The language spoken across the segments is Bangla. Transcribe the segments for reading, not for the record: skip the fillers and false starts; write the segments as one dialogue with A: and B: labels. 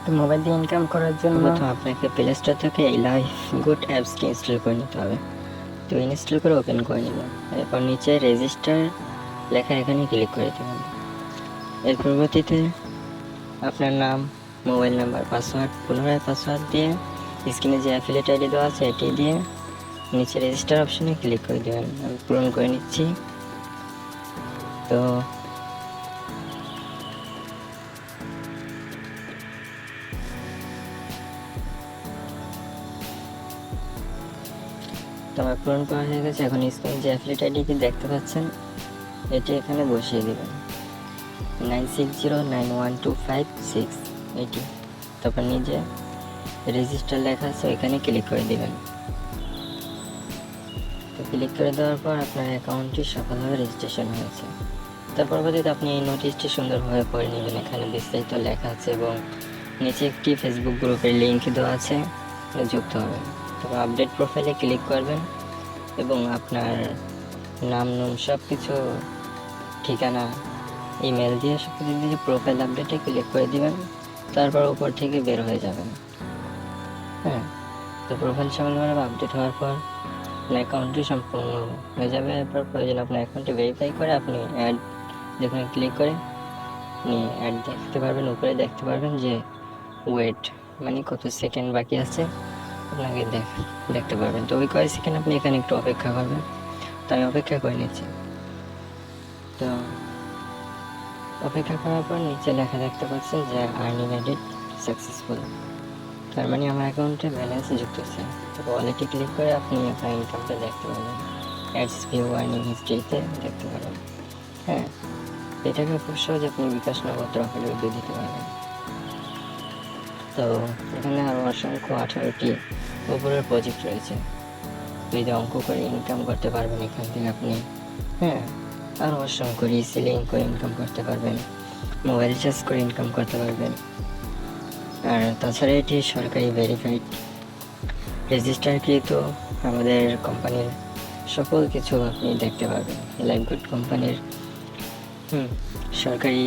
A: তো মোবাইল দিয়ে ইনকাম করার জন্য প্রথম আপনাকে প্লে স্টোর থেকে এই লাইফ গুড অ্যাপসটি ইনস্টল করে নিতে হবে। তো ইনস্টল করে ওপেন করে নিলাম। এরপর নিচে রেজিস্টার লেখা এখানে ক্লিক করে দেবেন। এর পরবর্তীতে আপনার নাম, মোবাইল নাম্বার, পাসওয়ার্ড, পুনরায় পাসওয়ার্ড দিয়ে স্ক্রিনে যে অ্যাফিলিয়েট আইডি দেওয়া আছে এটি দিয়ে নিচে রেজিস্টার অপশনে ক্লিক করে দেবেন। আমি পূরণ করে নিচ্ছি। তো আমার পূরণ করা হয়ে গেছে। এখন স্ক্রিনে যে অ্যাফিলিয়েট আইডিটি দেখতে পাচ্ছেন এটি এখানে বসিয়ে দেবেন, 96091256 এটি। তারপর নিজে রেজিস্টার লেখা আছে এখানে ক্লিক করে দেবেন। তো ক্লিক করে দেওয়ার পর আপনার অ্যাকাউন্টটি সফলভাবে রেজিস্ট্রেশন হয়েছে। তার পরবর্তীতে আপনি এই নোটিশটি সুন্দরভাবে পড়ে নেবেন। এখানে বিস্তারিত লেখা আছে এবং নিচে একটি ফেসবুক গ্রুপের লিঙ্ক দেওয়া আছে, যুক্ত হবেন। তারপর আপডেট প্রোফাইলে ক্লিক করবেন এবং আপনার নাম সব কিছু, ঠিকানা, ইমেল দিয়ে সব কিছু দিয়ে প্রোফাইল আপডেটে ক্লিক করে দিবেন। তারপর উপর থেকে বের হয়ে যাবেন। হ্যাঁ, তো প্রোফাইল সফলভাবে আপডেট হওয়ার পর অ্যাকাউন্টটি সম্পূর্ণ হয়ে যাবে। এরপর প্রয়োজন আপনার অ্যাকাউন্টটি ভেরিফাই করে আপনি অ্যাড যেখানে ক্লিক করে আপনি অ্যাড দেখতে পারবেন। উপরে দেখতে পারবেন যে ওয়েট মানে কত সেকেন্ড বাকি আছে আপনাকে দেখতে পারবেন। তো ওই কয়েক সেকেন্ড আপনি এখানে একটু অপেক্ষা করবেন। তো আমি অপেক্ষা করে নিচ্ছি। তো অপেক্ষা করার পর নিচে লেখা দেখতে পাচ্ছেন যে আর্নিং এডিট সাকসেসফুল, তার মানে আমার অ্যাকাউন্টে ব্যালেন্স যুক্ত হচ্ছে। তো ওয়ালেটে ক্লিক করে আপনি আপনার ইনকামটা দেখতে পাবেন, অ্যাডস ভিউ আর্নিং হিস্ট্রিতে দেখতে পাবেন। হ্যাঁ, এটাকে খুব সহজে আপনি বিকাশ নগদ রকেটে দিয়ে দিতে পারবেন। তো এখানে আরও অসংখ্য 18টি উপরের প্রজেক্ট রয়েছে। যদি অঙ্ক করে ইনকাম করতে পারবেন এখান থেকে আপনি। হ্যাঁ, আরও অসংখ্য রিসেলিং করে ইনকাম করতে পারবেন, মোবাইল রিচার্জ করে ইনকাম করতে পারবেন। আর তাছাড়া এটি সরকারি ভেরিফাইড, রেজিস্টারকৃত আমাদের কোম্পানির সকল কিছু আপনি দেখতে পারবেন। লাইফ গুড কোম্পানির সরকারি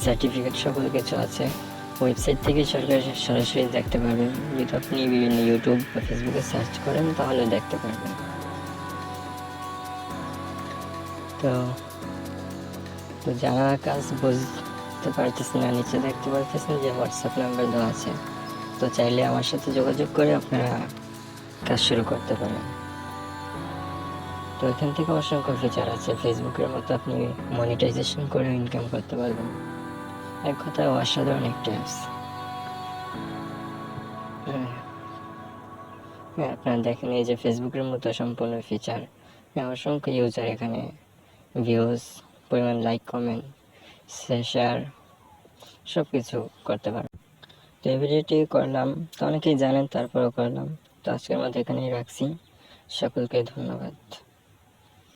A: সার্টিফিকেট সকল কিছু আছে। ওয়েবসাইট থেকে সরাসরি দেখতে পারবেন। যদি আপনি বিভিন্ন ইউটিউব বা ফেসবুকে সার্চ করেন তাহলে দেখতে পারবেন। তো যারা কাজ বুঝতে পারতেছেন না, নিচে দেখতে পারতেছেন যে হোয়াটসঅ্যাপ নাম্বার দেওয়া আছে। তো চাইলে আমার সাথে যোগাযোগ করে আপনারা কাজ শুরু করতে পারেন। তো এখান থেকে অসংখ্য ফিচার আছে। ফেসবুকের মতো আপনি মনিটাইজেশন করে ইনকাম করতে পারবেন। এক কথায় অসাধারণ একটা অ্যাপস। হ্যাঁ, আপনারা দেখেন এই যে ফেসবুকের মতো সম্পূর্ণ ফিচার। হ্যাঁ, অসংখ্য ইউজার এখানে ভিউজ, পরিমাণ লাইক, কমেন্ট, শেয়ার সব কিছু করতে পারেন। তো এই ভিডিওটি করলাম, তো অনেকেই জানেন তারপরেও করলাম। তো আজকের মধ্যে এখানেই রাখছি। সকলকে ধন্যবাদ।